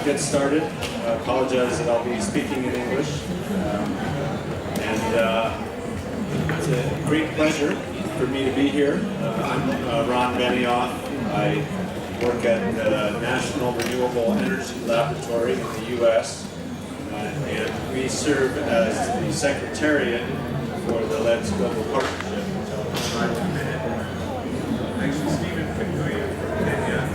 get started. I apologize that I'll be speaking in English. It's a great pleasure for me to be here. I'm Ron Benioff. I work at the National Renewable Energy Laboratory in the U.S. And we serve as the Secretariat for the LEDS Global Partnership. So in a minute. Actually, Stephen Kinguya from Kenya.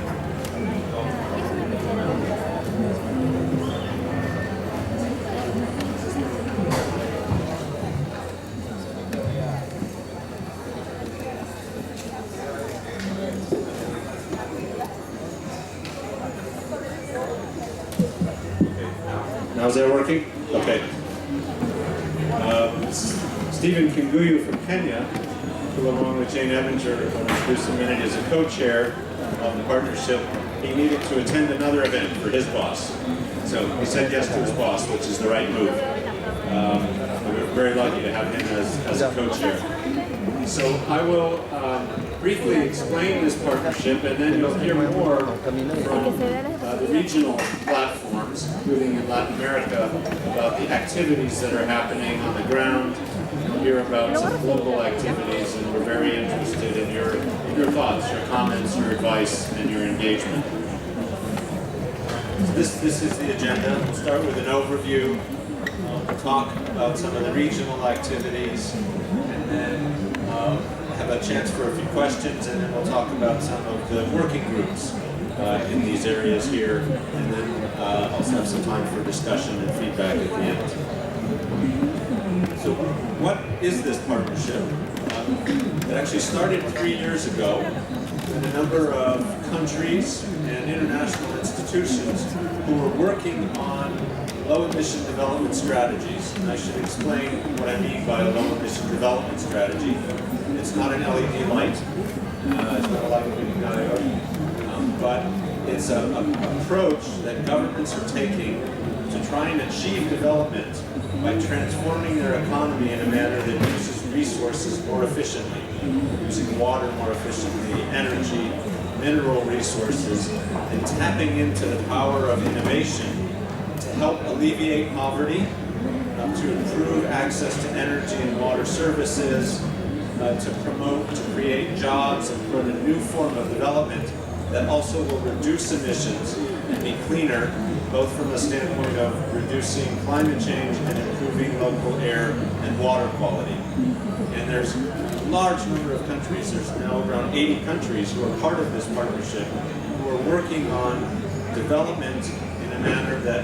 Now is that working? Okay. Stephen Kinguya from Kenya, who along with Jane Evinger, who introduced a minute, is a co-chair of the partnership. He needed to attend another event for his boss. So he said yes to his boss, which is the right move. We're very lucky to have him as a co-chair. So I will briefly explain this partnership, and then you'll hear more from the regional platforms, including in Latin America, about the activities that are happening on the ground. You'll hear about some global activities, and we're very interested in your thoughts, your comments, your advice, and your engagement. So this is the agenda. We'll start with an overview. We'll talk about some of the regional activities, and then have a chance for a few questions, and then we'll talk about some of the working groups in these areas here, and then also have some time for discussion and feedback at the end. So what is this partnership? It actually started 3 years ago with a number of countries and international institutions who were working on low-emission development strategies. And I should explain what I mean by a low-emission development strategy. It's not an LED light. It's not a light-emitting diode. But it's an approach that governments are taking to try and achieve development by transforming their economy in a manner that uses resources more efficiently, using water more efficiently, energy, mineral resources, and tapping into the power of innovation to help alleviate poverty, to improve access to energy and water services, to promote, to create jobs, and for a new form of development that also will reduce emissions and be cleaner, both from the standpoint of reducing climate change and improving local air and water quality. And there's a large number of countries, there's now around 80 countries who are part of this partnership, who are working on development in a manner that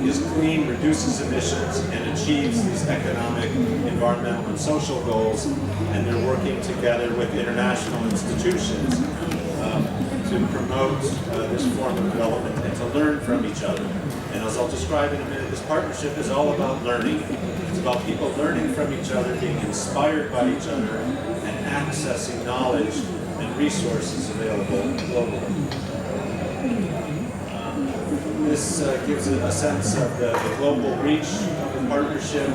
is clean, reduces emissions, and achieves these economic, environmental, and social goals. And they're working together with international institutions to promote this form of development and to learn from each other. And as I'll describe in a minute, this partnership is all about learning. It's about people learning from each other, being inspired by each other, and accessing knowledge and resources available globally. This gives a sense of the global reach of the partnership,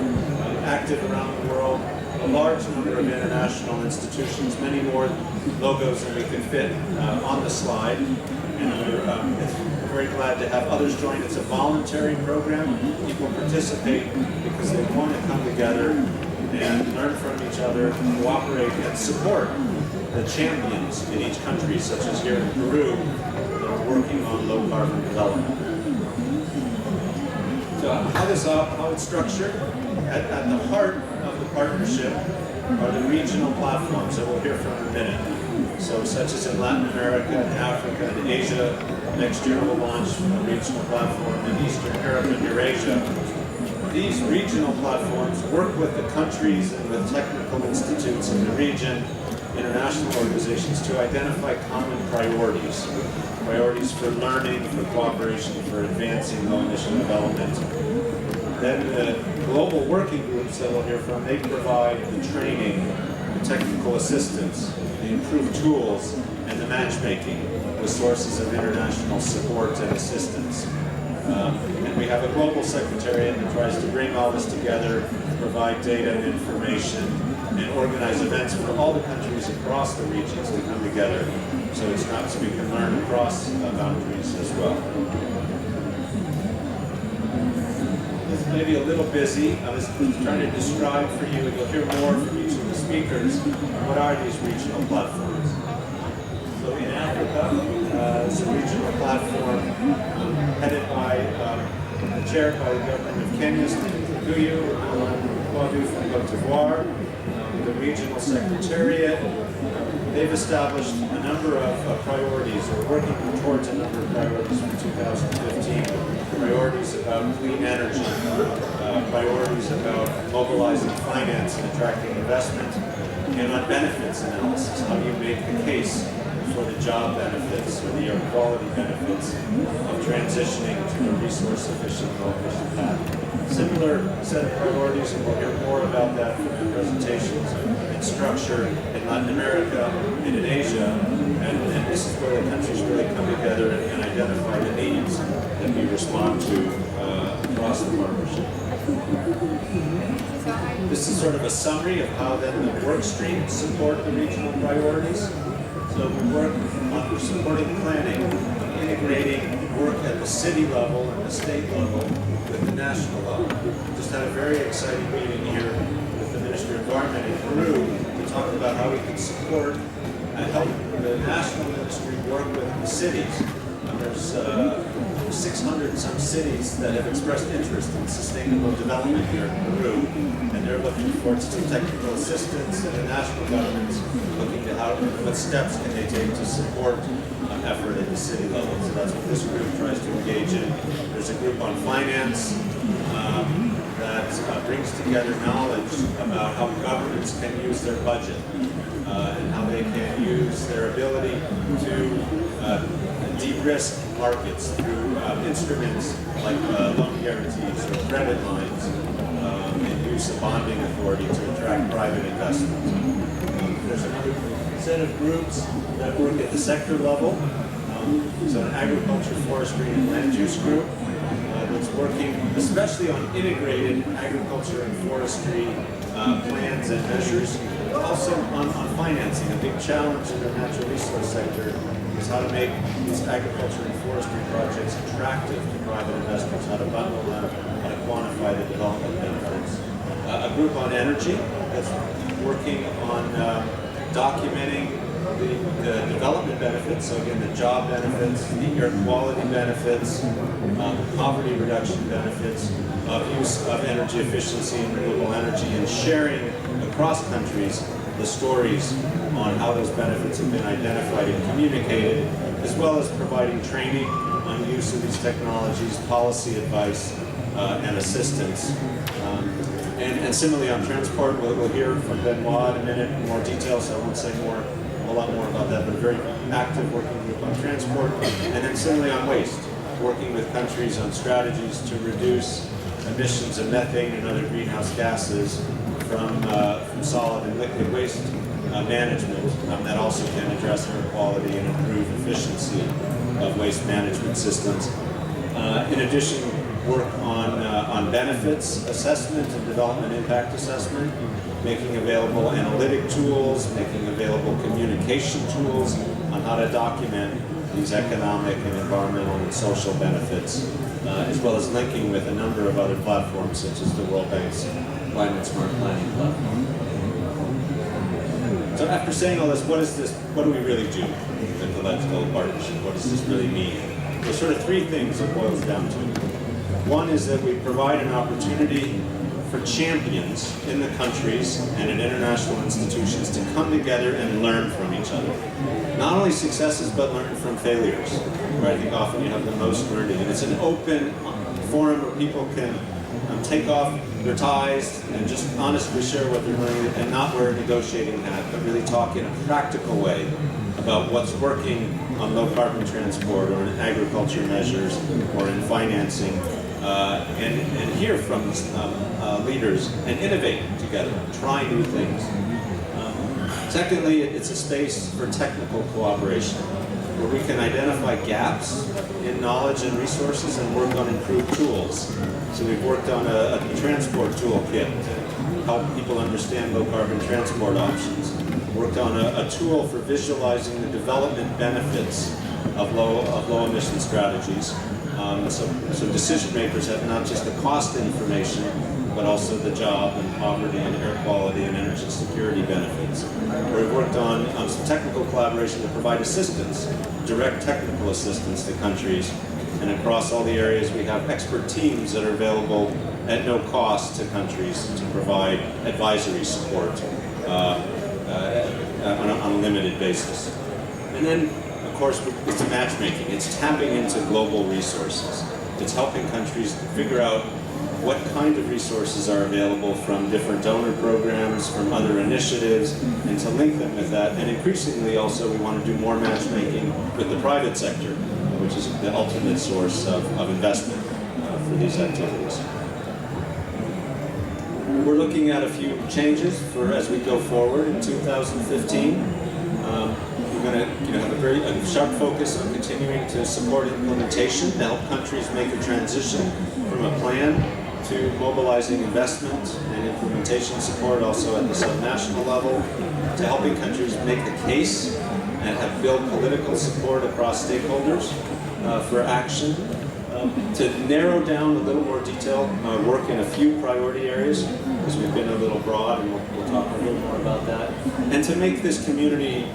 active around the world, a large number of international institutions, many more logos than we can fit on the slide. And we're very glad to have others join. It's a voluntary program. People participate because they want to come together and learn from each other, cooperate, and support the champions in each country, such as here in Peru, that are working on low-carbon development. So how it's structured? At the heart of the partnership are the regional platforms that we'll hear from in a minute. So such as in Latin America, and Africa, and Asia. Next year we'll launch a regional platform in Eastern Europe and Eurasia. These regional platforms work with the countries and with technical institutes in the region, international organizations, to identify common priorities. Priorities for learning, for cooperation, for advancing low-emission development. Then the global working groups that we'll hear from, they provide the training, the technical assistance, the improved tools, and the matchmaking with sources of international support and assistance. And we have a global secretariat that tries to bring all this together, provide data and information, and organize events for all the countries across the regions to come together. So it's not so we can learn across boundaries as well. maybe a little busy. I was trying to describe for you, and you'll hear more from each of the speakers, what are these regional platforms. So in Africa, it's a regional platform headed by, chaired by the government of Kenya, Guyu, Kwadu from Cote d'Ivoire, the regional secretariat. They've established a number of priorities, or working towards a number of priorities for 2015. Priorities about clean energy, priorities about mobilizing finance and attracting investment, and on benefits analysis. How do you make the case for the job benefits or the air quality benefits of transitioning to a resource-efficient, low-efficient path? Similar set of priorities, and we'll hear more about that from the presentations, in structure in Latin America and in Asia. And this is where the countries really come together and identify the needs that we respond to across the partnership. This is sort of a summary of how then the work streams support the regional priorities. So we work on supporting planning, integrating work at the city level and the state level with the national level. Just had a very exciting meeting here with the Minister of Environment in Peru to talk about how we can support and help the national ministry work with the cities. There's 600 some cities that have expressed interest in sustainable development here in Peru, and they're looking for some technical assistance, and the national government's looking to what steps can they take to support an effort at the city level. So that's what this group tries to engage in. There's a group on finance that brings together knowledge about how governments can use their budget and how they can use their ability to de-risk markets through instruments like loan guarantees or credit lines, and use of bonding authority to attract private investment. There's a set of groups that work at the sector level. So an agriculture, forestry, and land use group that's working especially on integrated agriculture and forestry plans and measures. Also on financing. A big challenge in the natural resource sector is how to make these agriculture and forestry projects attractive to private investors, how to bundle them, how to quantify the development benefits. A group on energy that's working on documenting the development benefits, so again the job benefits, the air quality benefits, poverty reduction benefits of use of energy efficiency and renewable energy, and sharing across countries the stories on how those benefits have been identified and communicated, as well as providing training on use of these technologies, policy advice, and assistance. And similarly on transport, we'll hear from Benoit in a minute in more detail, so I won't say a lot more about that, but a very active working group on transport. And then similarly on waste, working with countries on strategies to reduce emissions of methane and other greenhouse gases from solid and liquid waste management that also can address air quality and improve efficiency of waste management systems. In addition, work on benefits assessment and development impact assessment, making available analytic tools, making available communication tools on how to document these economic and environmental and social benefits, as well as linking with a number of other platforms such as the World Bank's Climate Smart Planning platform. So after saying all this, what do we really do with the LEDS Global Partnership? What does this really mean? There's sort of three things it boils down to. One is that we provide an opportunity for champions in the countries and in international institutions to come together and learn from each other. Not only successes, but learn from failures, where I think often you have the most learning. And it's an open forum where people can take off their ties and just honestly share what they're learning, and not wear a negotiating hat, but really talk in a practical way about what's working on low carbon transport or in agriculture measures or in financing, and hear from leaders and innovate together, try new things. Secondly, it's a space for technical cooperation, where we can identify gaps in knowledge and resources and work on improved tools. So we've worked on a transport toolkit to help people understand low carbon transport options. Worked on a tool for visualizing the development benefits of low emission strategies. So decision makers have not just the cost information, but also the job and poverty and air quality and energy security benefits. We've worked on some technical collaboration to provide assistance, direct technical assistance to countries. And across all the areas, we have expert teams that are available at no cost to countries to provide advisory support on a limited basis. And then, of course, it's matchmaking. It's tapping into global resources. It's helping countries figure out what kind of resources are available from different donor programs, from other initiatives, and to link them with that. And increasingly also, we want to do more matchmaking with the private sector, which is the ultimate source of investment for these activities. We're looking at a few changes for as we go forward in 2015. We're going to have a very sharp focus on continuing to support implementation to help countries make a transition from a plan to mobilizing investment and implementation support also at the subnational level, to helping countries make the case and have built political support across stakeholders for action, to narrow down a little more detailed work in a few priority areas, because we've been a little broad, and we'll talk a little more about that, and to make this community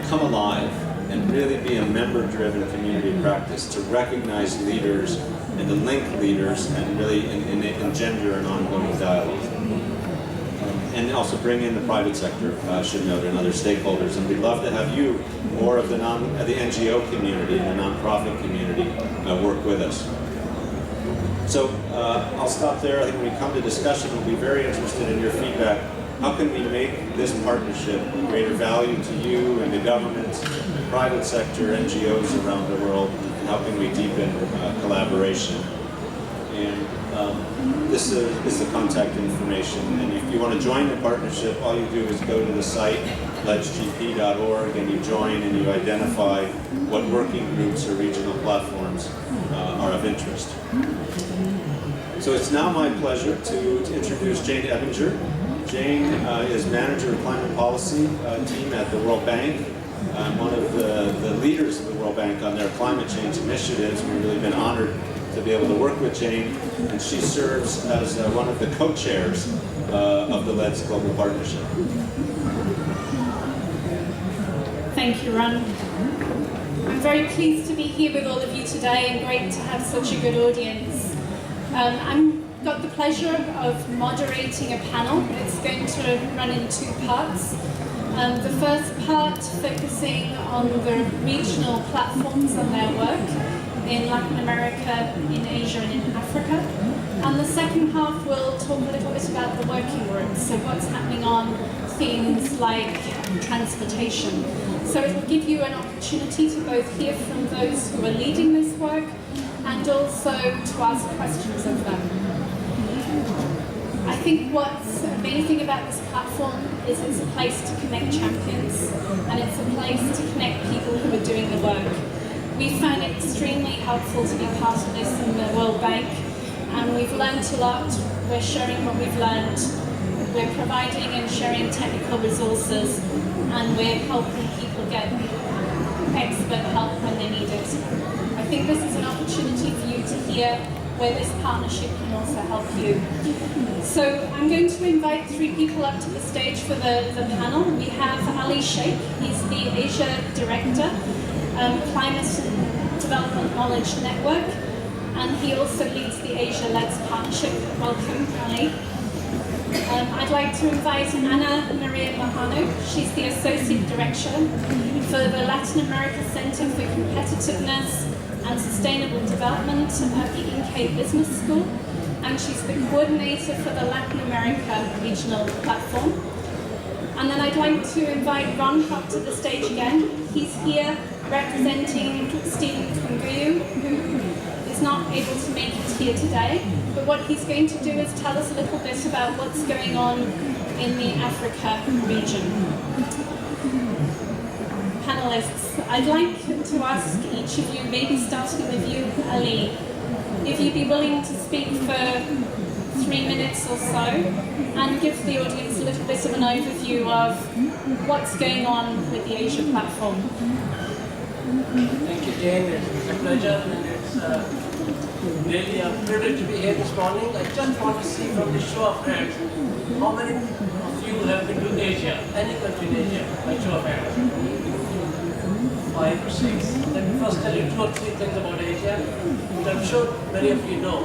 come alive and really be a member-driven community practice, to recognize leaders and to link leaders and really engender an ongoing dialogue. And also bring in the private sector, I should note, and other stakeholders. And we'd love to have you, more of the NGO community and the nonprofit community, work with us. So I'll stop there. I think when we come to discussion, we'll be very interested in your feedback. How can we make this partnership of greater value to you and the government, the private sector, NGOs around the world, and how can we deepen collaboration? And this is the contact information. And if you want to join the partnership, all you do is go to the site, ledsgp.org, and you join and you identify what working groups or regional platforms are of interest. So it's now my pleasure to introduce Jane Ebinger. Jane is manager of climate policy team at the World Bank. I'm one of the leaders of the World Bank on their climate change initiatives. We've really been honored to be able to work with Jane, and she serves as one of the co-chairs of the LEDS Global Partnership. Thank you, Ron. I'm very pleased to be here with all of you today, and great to have such a good audience. I've got the pleasure of moderating a panel. It's going to run in two parts. The first part focusing on the regional platforms and their work in Latin America, in Asia, and in Africa. And the second half will talk a little bit about the working groups, so what's happening on themes like transportation. So it will give you an opportunity to both hear from those who are leading this work and also to ask questions of them. I think what's amazing about this platform is it's a place to connect champions, and it's a place to connect people who are doing the work. We found it extremely helpful to be part of this in the World Bank, and we've learned a lot. We're sharing what we've learned. We're providing and sharing technical resources, and we're helping people get expert help when they need it. I think this is an opportunity for you to hear where this partnership can also help you. So I'm going to invite three people up to the stage for the panel. We have Ali Sheikh. He's the Asia Director, Climate and Development Knowledge Network, and he also leads the Asia LEDS Partnership. Welcome, Ali. I'd like to invite Ana Maria Mahano. She's the Associate Director for the Latin America Center for Competitiveness and Sustainable Development at the INCAE Business School, and she's the coordinator for the Latin America Regional Platform. And then I'd like to invite Ron up to the stage again. He's here representing Stephen Kunguyu, who is not able to make it here today, but what he's going to do is tell us a little bit about what's going on in the Africa region. Panelists, I'd like to ask each of you, maybe starting with you, Ali, if you'd be willing to speak for 3 minutes or so and give the audience a little bit of an overview of what's going on with the Asia platform. Thank you, Jane. It's a pleasure, and it's Really a privilege to be here this morning. I just want to see from the show of hands, how many of you have been to Asia, any country in Asia, by show of hands? 5 or 6. Let me first tell you 2 or 3 things about Asia, which I'm sure many of you know.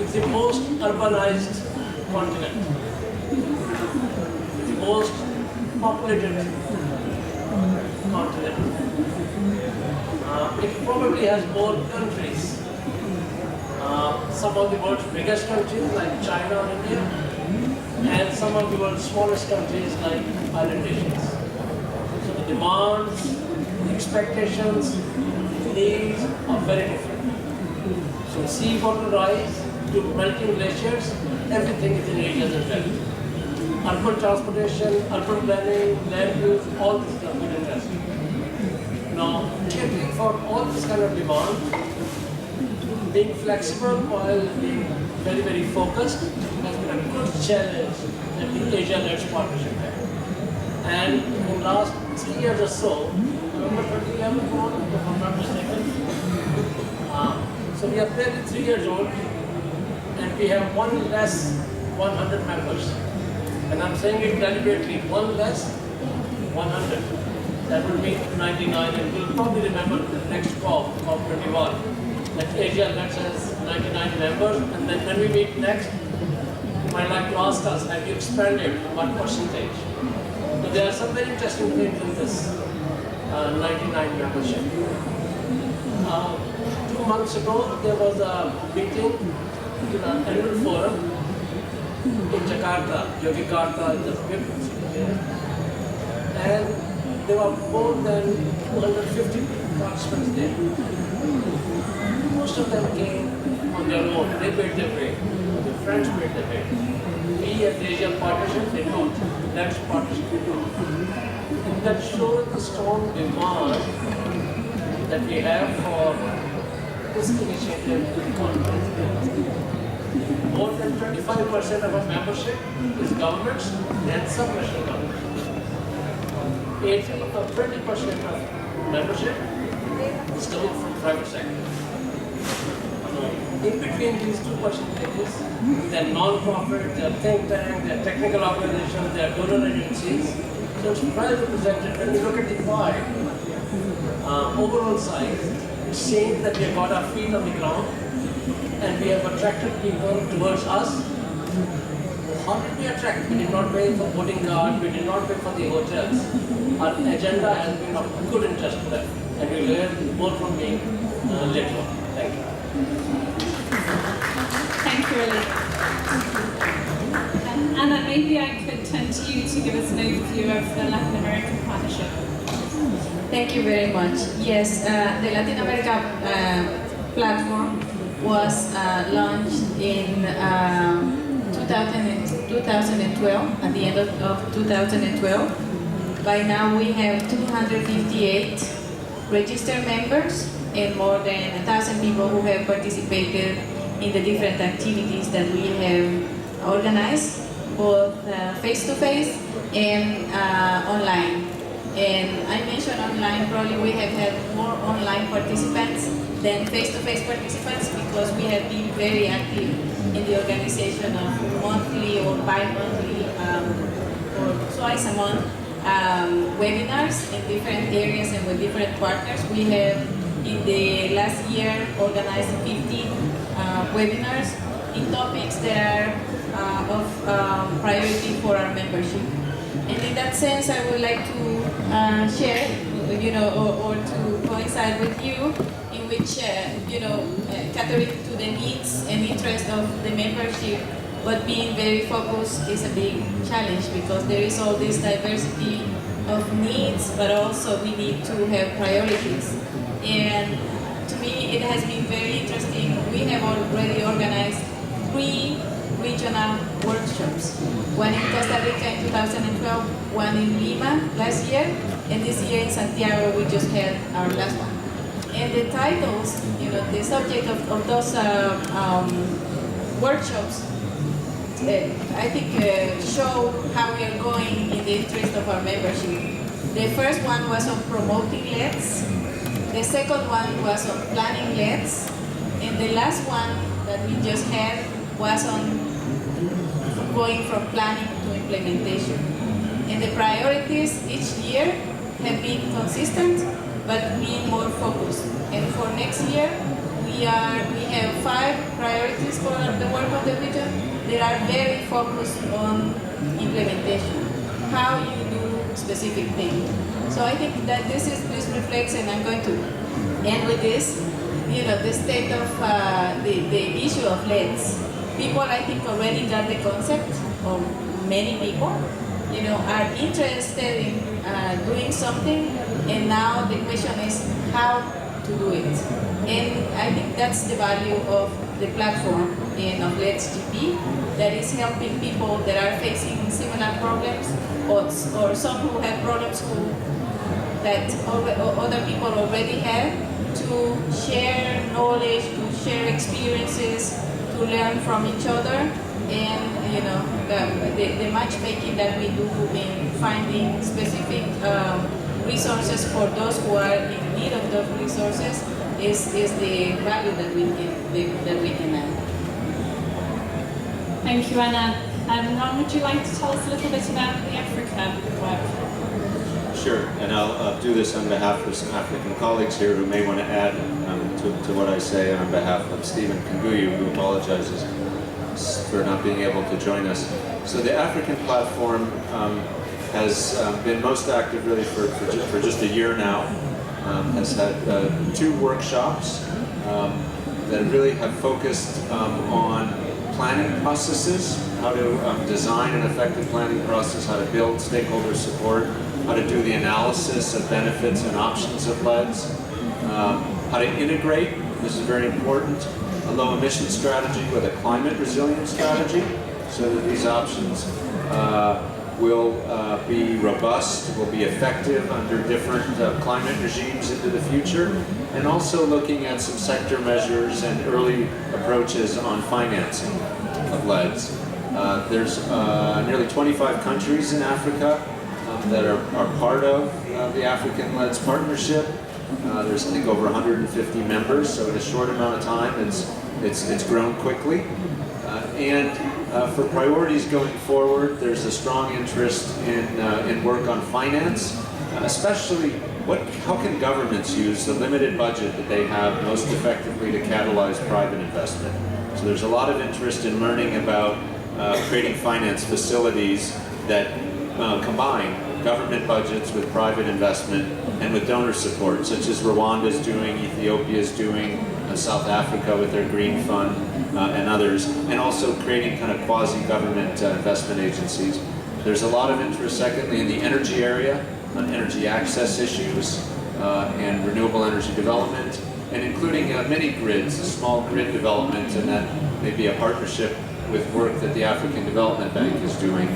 It's the most urbanized continent, the most populated continent. It probably has more countries. Some of the world's biggest countries like China or India, and some of the world's smallest countries like island nations. So the demands, the expectations, needs are very different. So sea water rise to melting glaciers, everything is in areas as well. Urban transportation, urban planning, land use, all this stuff is interesting. Now, catering for all this kind of demand, being flexible while being very, very focused has been a good challenge that the Asia-LEDS partnership had. And in the last 3 years or so, November 2011, if I'm not mistaken, so we are barely 3 years old, and we have 1 less 100 members. And I'm saying it deliberately, 1 less 100. That will be 99, and we'll probably remember the next COP, COP21, that Asia-LEDS has 99 members, and then when we meet next, you might like to ask us, have you expanded, what percentage? So there are some very interesting things in this 99 membership. 2 months ago, there was a meeting in an annual forum in Jakarta, Yogyakarta, is the fifth city there. And there were more than 250 participants there. Most of them came on their own. They paid their way. Their friends paid their way. We at the Asia Partnership did not. LEDS Partnership did not. And that shows the strong demand that we have for this initiative in the conference. More than 25% of our membership is governments and subnational governments. 20% of membership is coming from private sector. In between these 2 percentages, there are non-profit, there are think tanks, there are technical organizations, there are donor agencies. So it's well represented. When we look at the pie, overall size, it seems that we have got our feet on the ground and we have attracted people towards us. How did we attract? We did not pay for boarding cards, we did not pay for the hotels. Our agenda has been of good interest to them, and we'll learn more from me later on. Thank you. Thank you, Ali. Anna, maybe I could turn to you to give us an overview of the Latin American partnership. Thank you very much. Yes, the Latin America platform was launched in 2012, at the end of 2012. By now we have 258 registered members and more than 1,000 people who have participated in the different activities that we have organized, both face-to-face and online. And I mentioned online, probably we have had more online participants than face-to-face participants because we have been very active in the organization of monthly or bi-monthly or twice a month webinars in different areas and with different partners. We have in the last year organized 15 webinars in topics that are of priority for our membership. And in that sense, I would like to share, or to coincide with you, in which, catering to the needs and interests of the membership, but being very focused is a big challenge because there is all this diversity of needs, but also we need to have priorities. And to me, it has been very interesting. We have already organized 3 regional workshops. One in Costa Rica in 2012, one in Lima last year, and this year in Santiago we just had our last one. And the titles, the subject of those workshops, I think show how we are going in the interest of our membership. The first one was on promoting LEDS. The second one was on planning LEDS. And the last one that we just had was on going from planning to implementation. And the priorities each year have been consistent, but being more focused. And for next year, we have 5 priorities for the work of the region that are very focused on implementation, how you do specific things. So I think that this reflects, and I'm going to end with this, the state of the issue of LEDs. People, I think, already got the concept, or many people, are interested in doing something, and now the question is how to do it. And I think that's the value of the platform and of LEDS GP, that is helping people that are facing similar problems, or some who have problems that other people already have, to share knowledge, to share experiences, to learn from each other, and the matchmaking that we do in finding specific resources for those who are in need of those resources is the value that we can add. Thank you, Anna. Ron, would you like to tell us a little bit about the Africa work? Sure, and I'll do this on behalf of some African colleagues here who may want to add to what I say on behalf of Stephen Kanguyu, who apologizes for not being able to join us. So the African platform has been most active really for just a year now. Has had 2 workshops that really have focused on planning processes, how to design an effective planning process, how to build stakeholder support, how to do the analysis of benefits and options of LEDs, how to integrate, this is very important, a low emission strategy with a climate resilient strategy, so that these options will be robust, will be effective under different climate regimes into the future, and also looking at some sector measures and early approaches on financing of LEDs. There's nearly 25 countries in Africa that are part of the African LEDS partnership. There's, I think, over 150 members, so in a short amount of time it's grown quickly. For priorities going forward, there's a strong interest in work on finance, especially how can governments use the limited budget that they have most effectively to catalyze private investment. So there's a lot of interest in learning about creating finance facilities that combine government budgets with private investment and with donor support, such as Rwanda's doing, Ethiopia's doing, South Africa with their Green Fund, and others, and also creating kind of quasi-government investment agencies. There's a lot of interest, secondly, in the energy area, on energy access issues and renewable energy development, and including mini grids, small grid development, and that may be a partnership with work that the African Development Bank is doing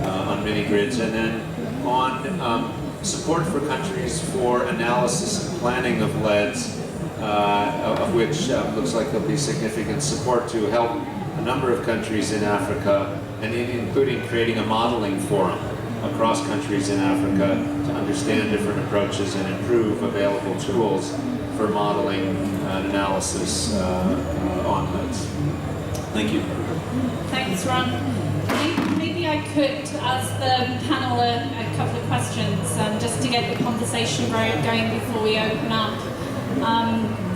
on mini grids, and then on support for countries for analysis and planning of LEDs, of which looks like there'll be significant support to help a number of countries in Africa, and including creating a modeling forum across countries in Africa to understand different approaches and improve available tools for modeling and analysis on LEDs. Thank you. Thanks, Ron. Maybe I could ask the panel a couple of questions just to get the conversation going before we open up.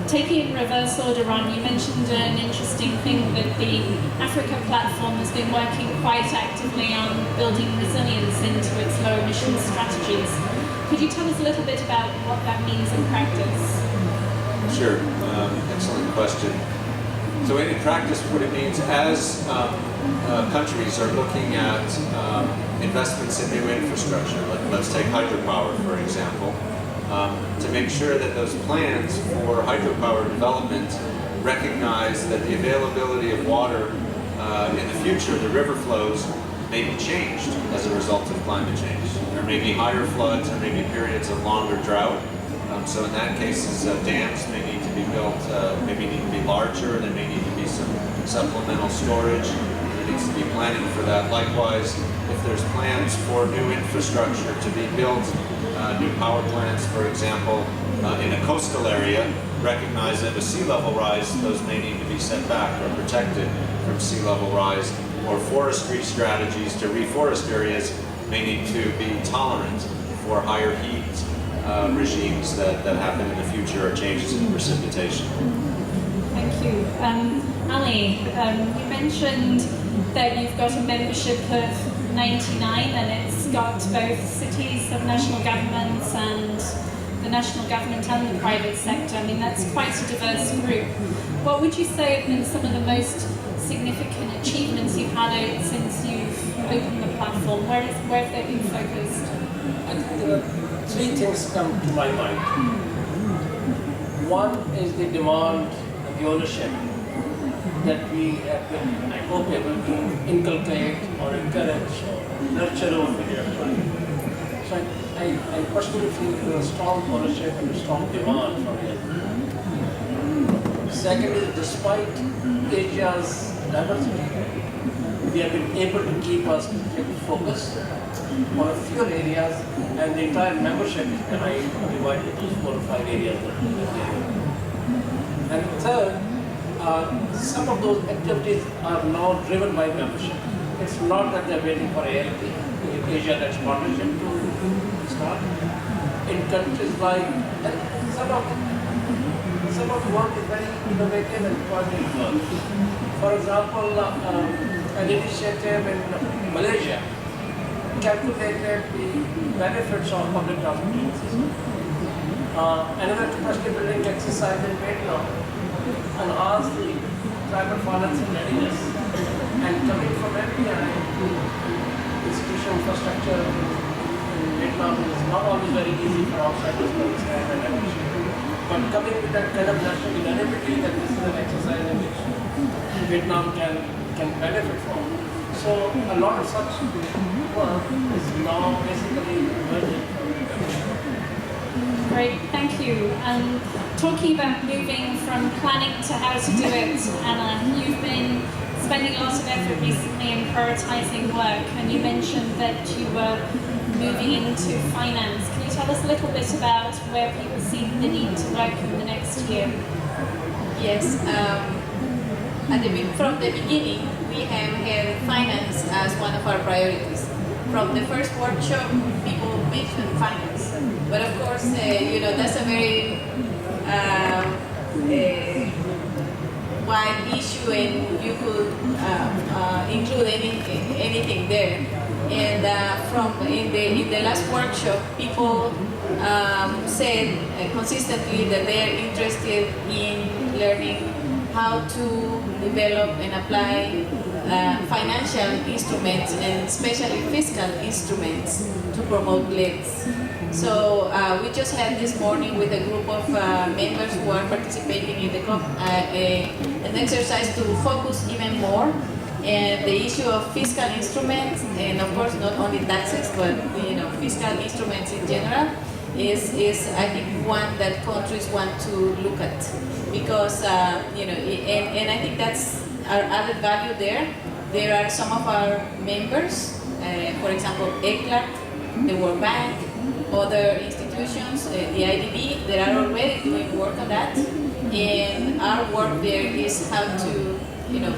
Taking in reverse order, Ron, you mentioned an interesting thing that the Africa platform has been working quite actively on building resilience into its low emission strategies. Could you tell us a little bit about what that means in practice? Sure, excellent question. So in practice, what it means as countries are looking at investments in new infrastructure, let's take hydropower, for example, to make sure that those plans for hydropower development recognize that the availability of water in the future, the river flows, may be changed as a result of climate change. There may be higher floods, there may be periods of longer drought. So in that case, dams may need to be built, maybe need to be larger, there may need to be some supplemental storage. There needs to be planning for that. Likewise, if there's plans for new infrastructure to be built, new power plants, for example, in a coastal area, recognize that with sea level rise, those may need to be set back or protected from sea level rise, or forestry strategies to reforest areas may need to be tolerant for higher heat regimes that happen in the future, or changes in precipitation. Thank you. Ali, you mentioned that you've got a membership of 99, and it's got both cities, subnational governments, and the national government and the private sector. I mean, that's quite a diverse group. What would you say have been some of the most significant achievements you've had out since you've opened the platform? Where have they been focused? I think there are three things come to my mind. One is the demand and the ownership that we have been, I hope, able to inculcate or encourage or nurture over the years. So I personally feel there is a strong ownership and a strong demand for it. Second is, despite Asia's diversity, we have been able to keep us focused on a few areas, and the entire membership is divided into 4 or 5 areas. And third, some of those activities are now driven by membership. It's not that they're waiting for ALP, Asia that's partnership to start. In countries like, and some of the work is very innovative and positive work. For example, an initiative in Malaysia calculated the benefits of public transportation system. Another capacity building exercise in Vietnam, and asked the tribal financing readiness, and coming from FDI, institutional infrastructure in Vietnam is not always very easy for outsiders to understand and appreciate. But coming with that kind of national unanimity, that this is an exercise in which Vietnam can benefit from. So a lot of such work is now basically emerging from the government. Great, thank you. Talking about moving from planning to how to do it, Anna, you've been spending a lot of effort recently in prioritizing work, and you mentioned that you were moving into finance. Can you tell us a little bit about where people see the need to work in the next year? Yes. From the beginning, we have had finance as one of our priorities. From the first workshop, people mentioned finance. But of course, that's a very wide issue, and you could include anything there. And in the last workshop, people said consistently that they are interested in learning how to develop and apply financial instruments, and especially fiscal instruments, to promote LEDS. So we just had this morning with a group of members who are participating in the COP an exercise to focus even more and the issue of fiscal instruments, and of course not only taxes, but fiscal instruments in general is I think one that countries want to look at, because and I think that's our added value there. There are some of our members, for example, ECLAC, the World Bank, other institutions, the IDB, that are already doing work on that, and our work there is how to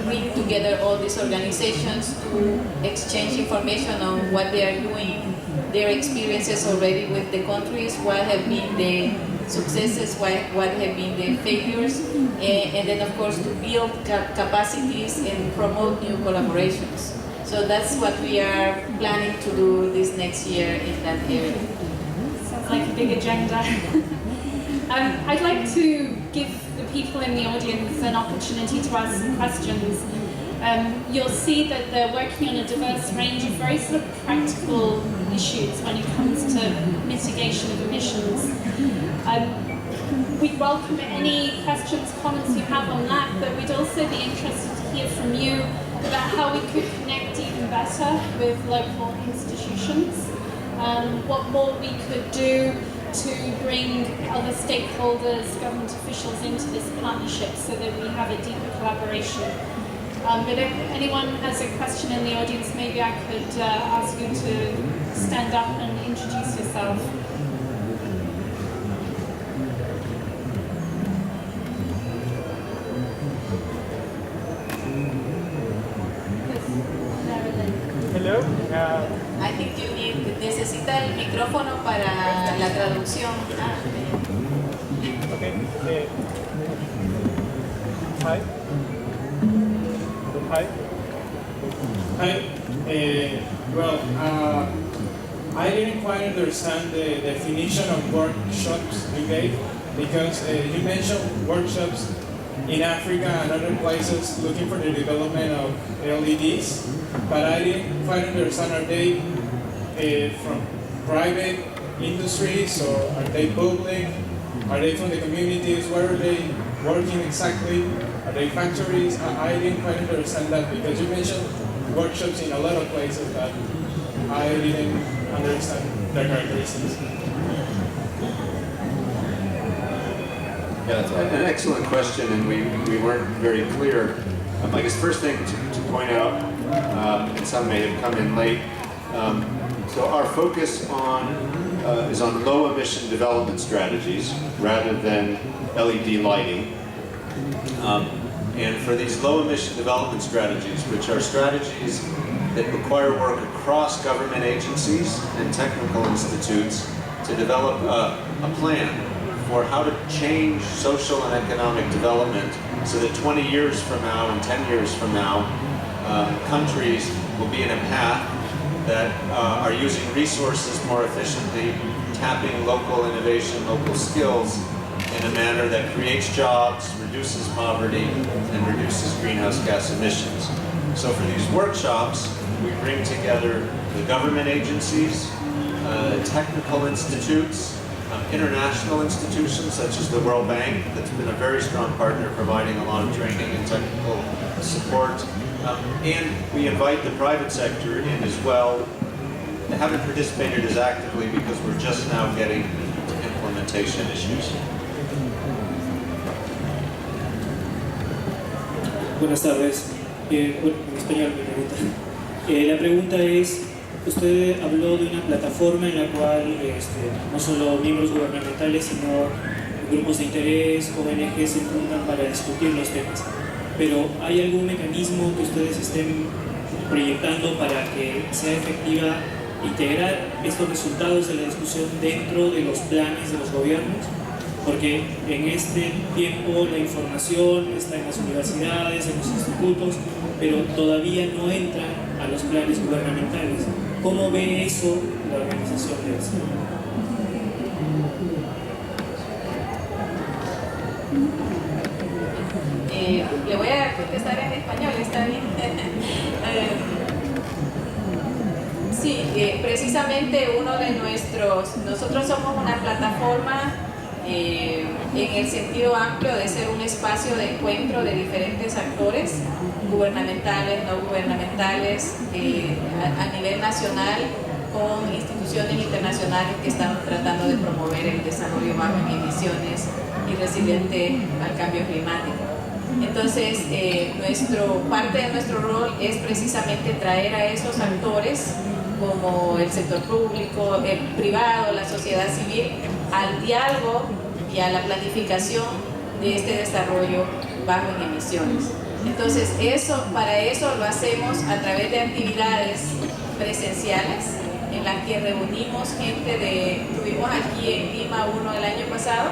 bring together all these organizations to exchange information on what they are doing, their experiences already with the countries, what have been the successes, what have been the failures, and then of course to build capacities and promote new collaborations. So that's what we are planning to do this next year in that area. Sounds like a big agenda. I'd like to give the people in the audience an opportunity to ask some questions. You'll see that they're working on a diverse range of very sort of practical issues when it comes to mitigation of emissions. We'd welcome any questions, comments you have on that, but we'd also be interested to hear from you about how we could connect even better with local institutions, what more we could do to bring other stakeholders, government officials into this partnership so that we have a deeper collaboration. But if anyone has a question in the audience, maybe I could ask you to stand up and introduce yourself. I think you need, necesita el micrófono para la traducción. Okay. Hi. Hi. Hi. I didn't quite understand the definition of workshops you gave, because you mentioned workshops in Africa and other places looking for the development of LEDs, but I didn't quite understand, are they from private industries or are they public? Are they from the communities? Where are they working exactly? Are they factories? I didn't quite understand that, because you mentioned workshops in a lot of places, but I didn't understand their characteristics. Yeah, it's an excellent question, and we weren't very clear. I guess first thing to point out, and some may have come in late, so our focus is on low emission development strategies rather than LED lighting. And for these low emission development strategies, which are strategies that require work across government agencies and technical institutes to develop a plan for how to change social and economic development so that 20 years from now and 10 years from now, countries will be in a path that are using resources more efficiently, tapping local innovation, local skills in a manner that creates jobs, reduces poverty, and reduces greenhouse gas emissions. So for these workshops, we bring together the government agencies, technical institutes, international institutions such as the World Bank, that's been a very strong partner providing a lot of training and technical support. And we invite the private sector in as well. They haven't participated as actively because we're just now getting to implementation issues. Buenas tardes. En español mi pregunta. La pregunta es, usted habló de una plataforma en la cual no solo miembros gubernamentales, sino grupos de interés, ONG se juntan para discutir los temas. Pero ¿hay algún mecanismo que ustedes estén proyectando para que sea efectiva integrar estos resultados de la discusión dentro de los planes de los gobiernos? Porque en este tiempo la información está en las universidades, en los institutos, pero todavía no entra a los planes gubernamentales. ¿Cómo ve eso la organización LEDS? Le voy a contestar en español, ¿está bien? Sí, precisamente nosotros somos una plataforma en el sentido amplio de ser un espacio de encuentro de diferentes actores, gubernamentales, no gubernamentales, a nivel nacional, con instituciones internacionales que están tratando de promover el desarrollo bajo en emisiones y resiliente al cambio climático. Entonces, parte de nuestro rol es precisamente traer a esos actores, como el sector público, el privado, la sociedad civil, al diálogo y a la planificación de este desarrollo bajo en emisiones. Entonces, para eso lo hacemos a través de actividades presenciales en las que reunimos gente tuvimos aquí en Lima uno el año pasado,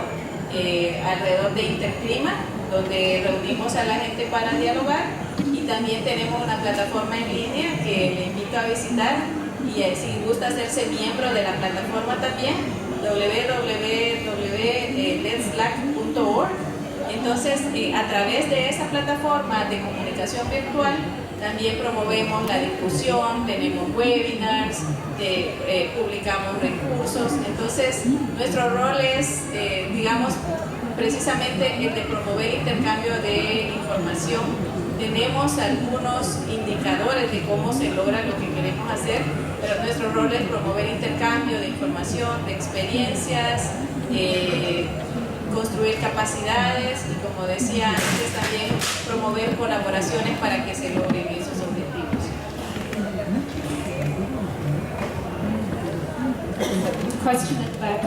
alrededor de Interclima, donde reunimos a la gente para dialogar, y también tenemos una plataforma en línea que le invito a visitar, y si gusta hacerse miembro de la plataforma también, www.ledslac.org. Entonces, a través de esa plataforma de comunicación virtual, también promovemos la discusión, tenemos webinars, publicamos recursos. Entonces, nuestro rol es, digamos, precisamente el de promover intercambio de información. Tenemos algunos indicadores de cómo se logra lo que queremos hacer, pero nuestro rol es promover intercambio de información, de experiencias, construir capacidades y, como decía antes, también promover colaboraciones para que se logren esos objetivos. Question at the back.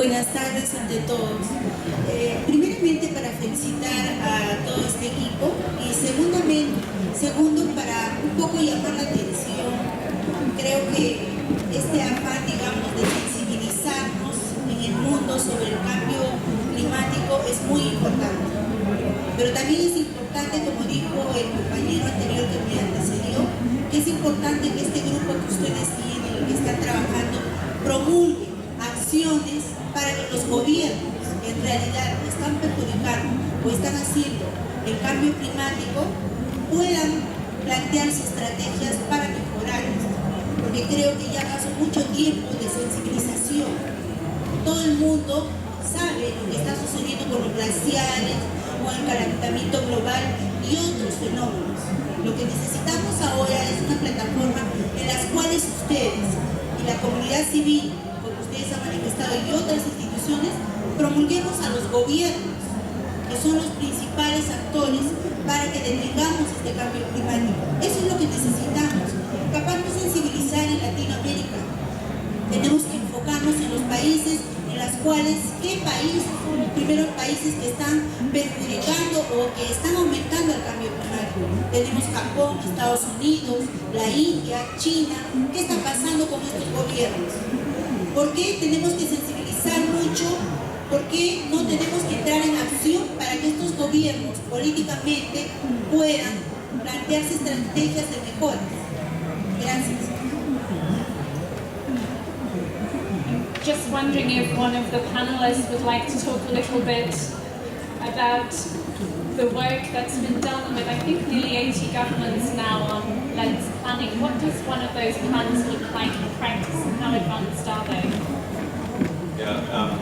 Buenas tardes ante todos. Primeramente para felicitar a todo este equipo y segundo para un poco llamar la atención. Creo que este afán, digamos, de sensibilizarnos en el mundo sobre el cambio climático es muy importante. Pero también es importante, como dijo el compañero anterior que me antecedió, que es importante que este grupo que ustedes tienen, que están trabajando, promulgue acciones para que los gobiernos que en realidad están perjudicando o están haciendo el cambio climático puedan plantearse estrategias para mejorar esto. Porque creo que ya pasó mucho tiempo de sensibilización. Todo el mundo sabe lo que está sucediendo con los glaciares, con el calentamiento global y otros fenómenos. Lo que necesitamos ahora es una plataforma en las cuales ustedes y la comunidad civil, como ustedes han manifestado, y otras instituciones, promulguemos a los gobiernos, que son los principales actores para que detengamos este cambio climático. Eso es lo que necesitamos. Capaz de sensibilizar en Latinoamérica. Tenemos que enfocarnos en los países en los cuales, ¿qué países son los primeros países que están perjudicando o que están aumentando el cambio climático? Tenemos Japón, Estados Unidos, la India, China. ¿Qué está pasando con estos gobiernos? ¿Por qué tenemos que sensibilizar mucho? ¿Por qué no tenemos que entrar en acción para que estos gobiernos políticamente puedan plantearse estrategias de mejora? Gracias. Just wondering if one of the panelists would like to talk a little bit about the work that's been done with, I think, nearly 80 governments now on LEDS planning. What does one of those plans look like in practice and how advanced are they? Yeah,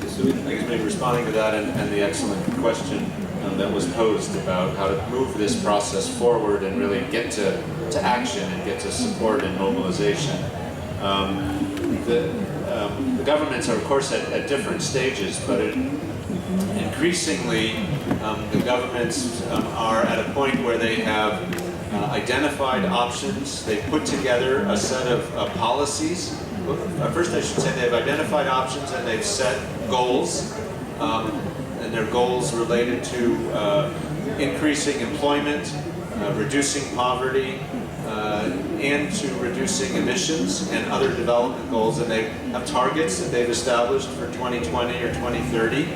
so I guess maybe responding to that and the excellent question that was posed about how to move this process forward and really get to action and get to support and mobilization. The governments are, of course, at different stages, but increasingly the governments are at a point where they have identified options. They've put together a set of policies. First, I should say they've identified options and they've set goals, and their goals related to increasing employment, reducing poverty, and to reducing emissions and other development goals. And they have targets that they've established for 2020 or 2030.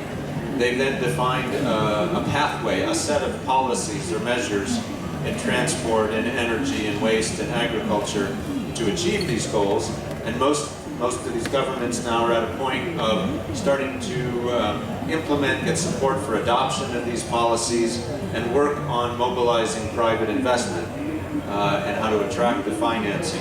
They've then defined a pathway, a set of policies or measures in transport and energy and waste and agriculture to achieve these goals. And most of these governments now are at a point of starting to implement, get support for adoption of these policies, and work on mobilizing private investment and how to attract the financing,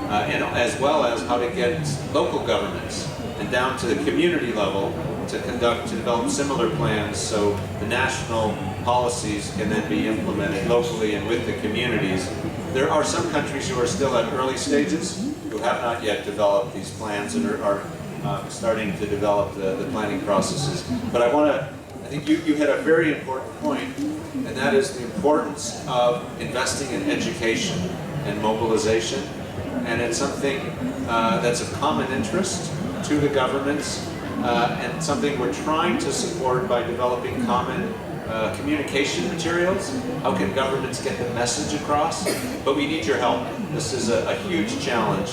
and as well as how to get local governments and down to the community level to develop similar plans so the national policies can then be implemented locally and with the communities. There are some countries who are still at early stages who have not yet developed these plans and are starting to develop the planning processes. But I think you hit a very important point, and that is the importance of investing in education and mobilization. And it's something that's of common interest to the governments, and something we're trying to support by developing common communication materials. How can governments get the message across? But we need your help. This is a huge challenge.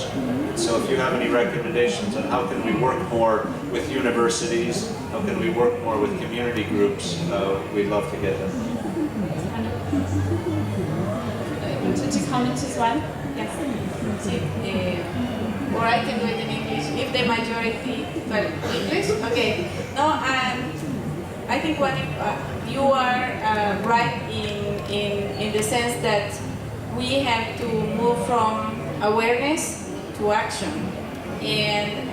So if you have any recommendations on how can we work more with universities, how can we work more with community groups, we'd love to get them. Wanted to comment as well? Yes. Sí, or I can do it in English if the majority, but English? Okay. No, I think you are right in the sense that we have to move from awareness to action. And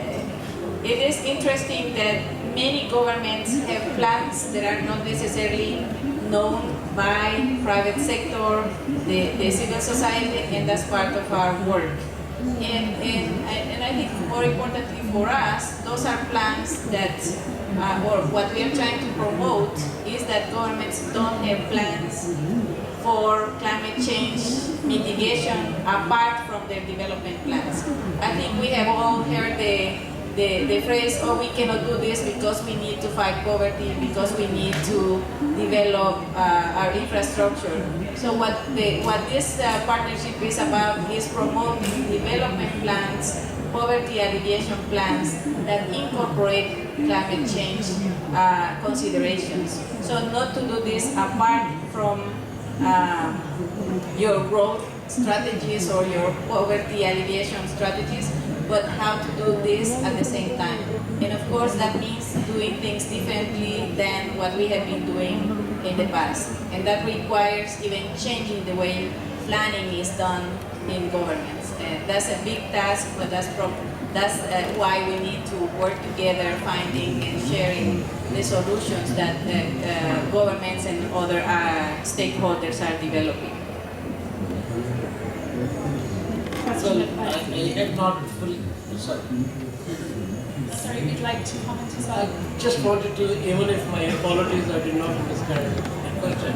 it is interesting that many governments have plans that are not necessarily known by private sector, the civil society, and that's part of our work. And I think more importantly for us, those are plans that, or what we are trying to promote is that governments don't have plans for climate change mitigation apart from their development plans. I think we have all heard the the phrase, oh, we cannot do this because we need to fight poverty, because we need to develop our infrastructure. So what this partnership is about is promoting development plans, poverty alleviation plans that incorporate climate change considerations. So not to do this apart from your growth strategies or your poverty alleviation strategies, but how to do this at the same time. And of course that means doing things differently than what we have been doing in the past. And that requires even changing the way planning is done in governments. That's a big task, but that's why we need to work together, finding and sharing the solutions that governments and other stakeholders are developing. Well, I have not fully, sorry. Sorry, you'd like to comment as well? I just wanted to, even if my apologies, I did not understand the question.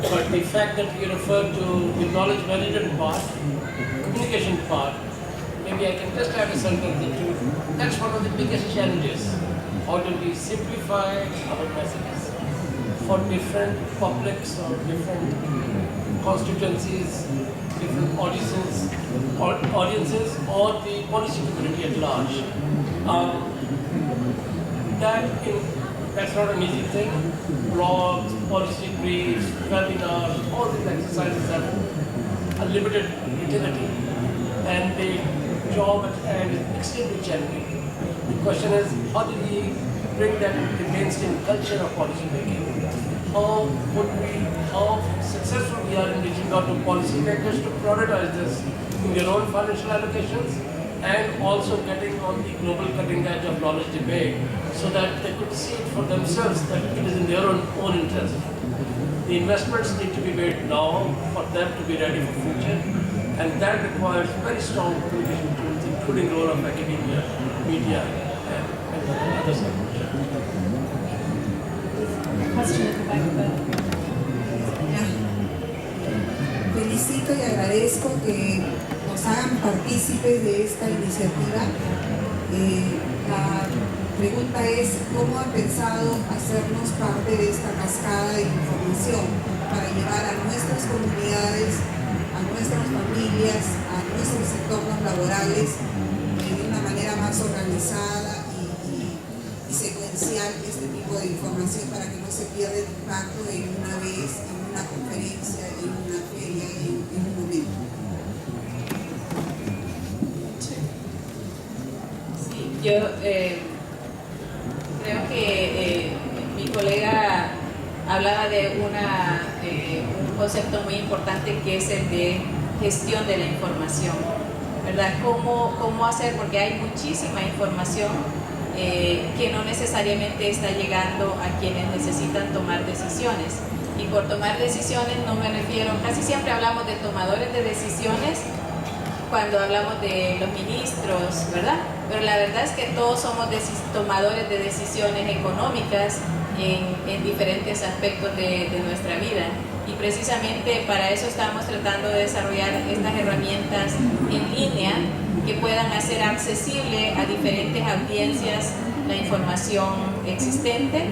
But the fact that you referred to the knowledge management part, communication part, maybe I can just add a sentence or two. That's one of the biggest challenges. How do we simplify our messages for different publics or different constituencies, different audiences, or the policy community at large. That's not an easy thing. Blogs, policy briefs, webinars, all these exercises have a limited utility, and the job at hand is extremely challenging. The question is, how do we bring that into the mainstream culture of policy making? How successful we are in reaching out to policymakers to prioritize this in their own financial allocations, and also getting on the global cutting edge of knowledge debate so that they could see it for themselves that it is in their own interest. The investments need to be made now for them to be ready for future, and that requires very strong communication tools, including the role of academia, media, and other sectors. Question at the back there. Felicito y agradezco que nos hagan partícipes de esta iniciativa. La pregunta es, ¿cómo han pensado hacernos parte de esta cascada de información para llevar a nuestras comunidades, a nuestras familias, a nuestros entornos laborales de una manera más organizada y secuencial este tipo de información para que no se pierda el impacto en una vez, en una conferencia, en una feria, en un momento? Sí, yo creo que mi colega hablaba de un concepto muy importante que es el de gestión de la información, ¿verdad? ¿Cómo hacer? Porque hay muchísima información que no necesariamente está llegando a quienes necesitan tomar decisiones. Y por tomar decisiones no me refiero, casi siempre hablamos de tomadores de decisiones cuando hablamos de los ministros, ¿verdad? Pero la verdad es que todos somos tomadores de decisiones económicas en diferentes aspectos de nuestra vida. Y precisamente para eso estamos tratando de desarrollar estas herramientas en línea que puedan hacer accesible a diferentes audiencias la información existente,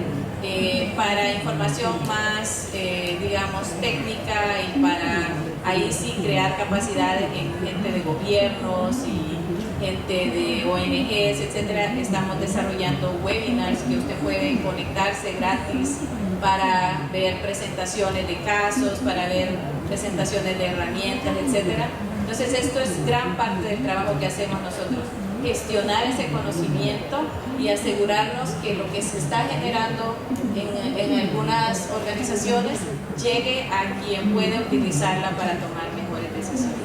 para información más, digamos, técnica, y para ahí sí crear capacidades en gente de gobiernos y gente de ONGs, etcétera. Estamos desarrollando webinars que usted puede conectarse gratis para ver presentaciones de casos, para ver presentaciones de herramientas, etcétera. Entonces esto es gran parte del trabajo que hacemos nosotros, gestionar ese conocimiento y asegurarnos que lo que se está generando en algunas organizaciones llegue a quien puede utilizarla para tomar mejores decisiones.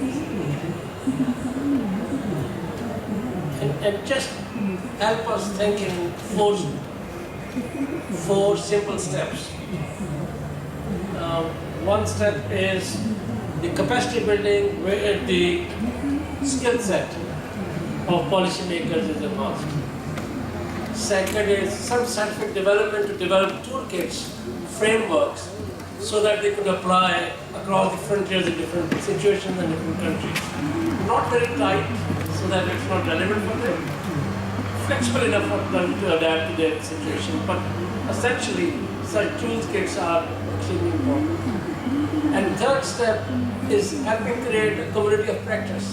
And just help us think in four simple steps. One step is the capacity building, where the skill set of policymakers is a must. Second is some scientific development to develop toolkits, frameworks, so that they could apply across the frontiers in different situations and different countries. Not very tight, so that it's not relevant for them, flexible enough for them to adapt to their situation. But essentially, such toolkits are extremely important. And third step is helping create a community of practice.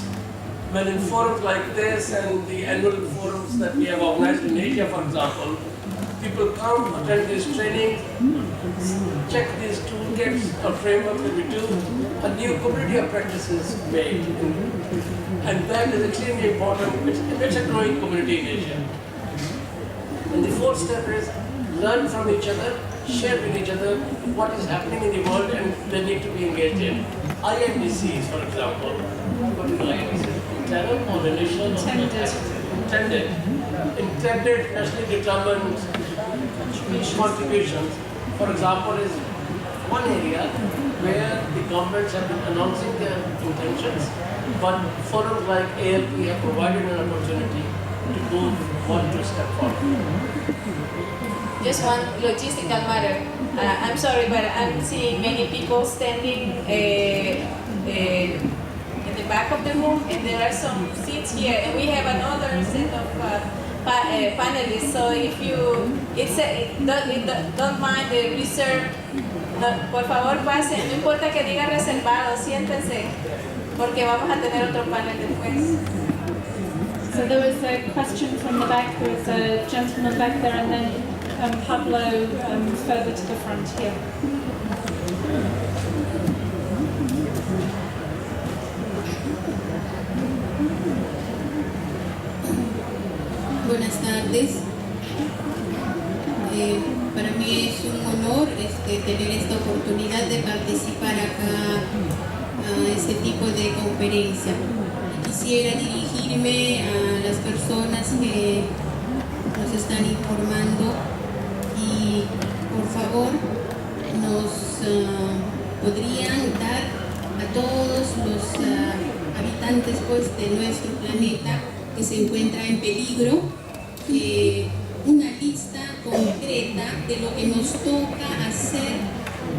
When in forums like this and the annual forums that we have organized in Asia, for example, people come, attend these trainings, check these toolkits or frameworks that we do, a new community of practice is made. And that is extremely important. It's a growing community in Asia. And the fourth step is learn from each other, share with each other what is happening in the world and they need to be engaged in. INDCs, for example, what is INDC? Intended or relation? Intended, nationally determined contributions, for example, is one area where the governments have been announcing their intentions, but forums like ALP have provided an opportunity to move one to step forward. Just one logistical matter. I'm sorry, but I'm seeing many people standing in the back of the room, and there are some seats here, and we have another set of panelists. So if you, don't mind the reserve. No, por favor pasen. No importa que diga reservado, siéntense, porque vamos a tener otro panel después. So there was a question from the back. There was a gentleman back there, and then Pablo further to the front here. Buenas tardes. Para mí es un honor tener esta oportunidad de participar acá a este tipo de conferencia. Quisiera dirigirme a las personas que nos están informando y por favor nos podrían dar a todos los habitantes pues, de nuestro planeta que se encuentra en peligro una lista concreta de lo que nos toca hacer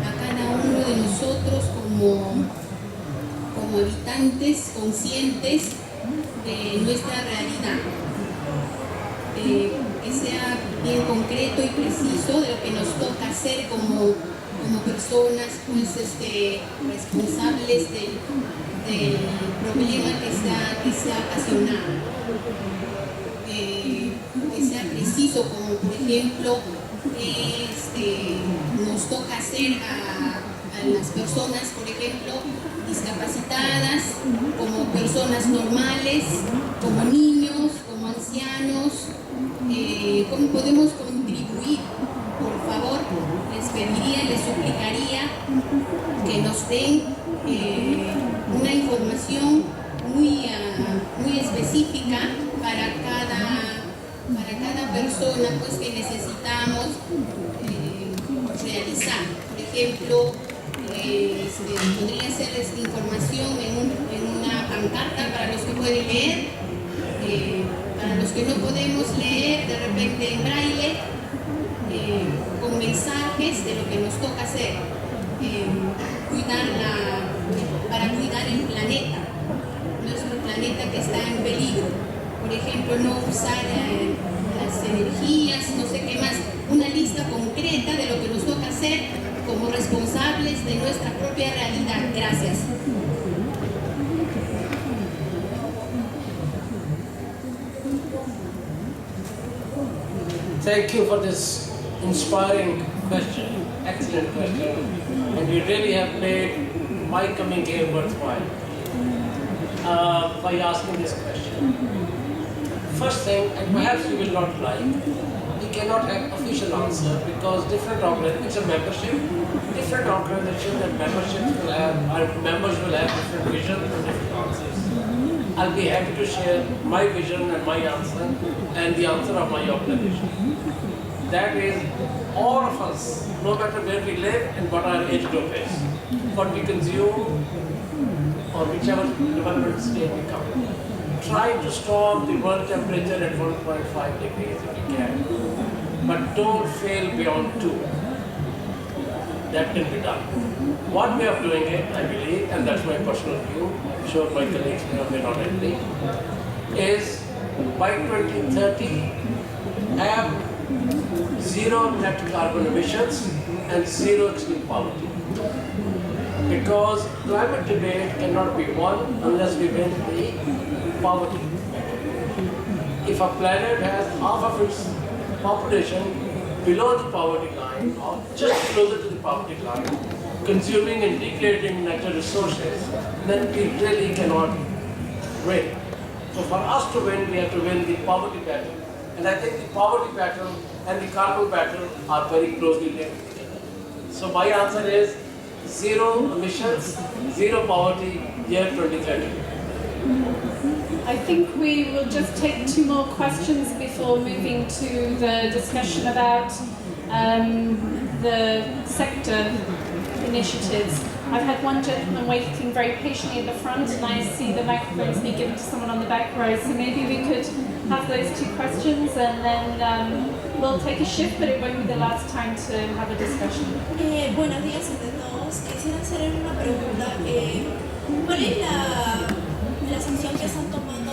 a cada uno de nosotros como habitantes conscientes de nuestra realidad. Que sea bien concreto y preciso de lo que nos toca hacer como personas pues, responsables del problema que se ha ocasionado. Que sea preciso, como por ejemplo nos toca hacer a las personas, por ejemplo, discapacitadas, como personas normales, como niños, como ancianos, cómo podemos contribuir. Por favor, les pediría, les suplicaría que nos den una información muy específica para cada persona pues, que necesitamos realizar. Por ejemplo, podría ser esta información en una pancarta para los que pueden leer, para los que no podemos leer, de repente en braille, con mensajes de lo que nos toca hacer, para cuidar el planeta, nuestro planeta que está en peligro. Por ejemplo, no usar las energías, no sé qué más, una lista concreta de lo que nos toca hacer como responsables de nuestra propia realidad. Gracias. Thank you for this inspiring question, excellent question, and you really have made my coming here worthwhile by asking this question. First thing, and perhaps you will not like, we cannot have official answer because different organizations, it's a membership, different organizations and memberships will have, our members will have different visions and different answers. I'll be happy to share my vision and my answer and the answer of my organization. That is, all of us, no matter where we live and what our age group is, what we consume or whichever development state we come in. Try to stop the world temperature at 1.5 degrees if you can, but don't fail beyond 2. That can be done. One way of doing it, I believe, and that's my personal view, I'm sure my colleagues may or may not agree, is by 2030 have zero net carbon emissions and zero extreme poverty. Because climate debate cannot be won unless we win the poverty. If a planet has half of its population below the poverty line or just closer to the poverty line, consuming and degrading natural resources, then we really cannot win. So for us to win, we have to win the poverty battle. And I think the poverty battle and the carbon battle are very closely linked together. So my answer is zero emissions, zero poverty, year 2030. I think we will just take 2 more questions before moving to the discussion about the sector initiatives. I've had one gentleman waiting very patiently at the front, and I see the microphones be given to someone on the back row, so maybe we could have those 2 questions and then we'll take a shift, but it won't be the last time to have a discussion. Buenos días a todos. Quisiera hacer una pregunta. ¿Cuál es la sanción que están tomando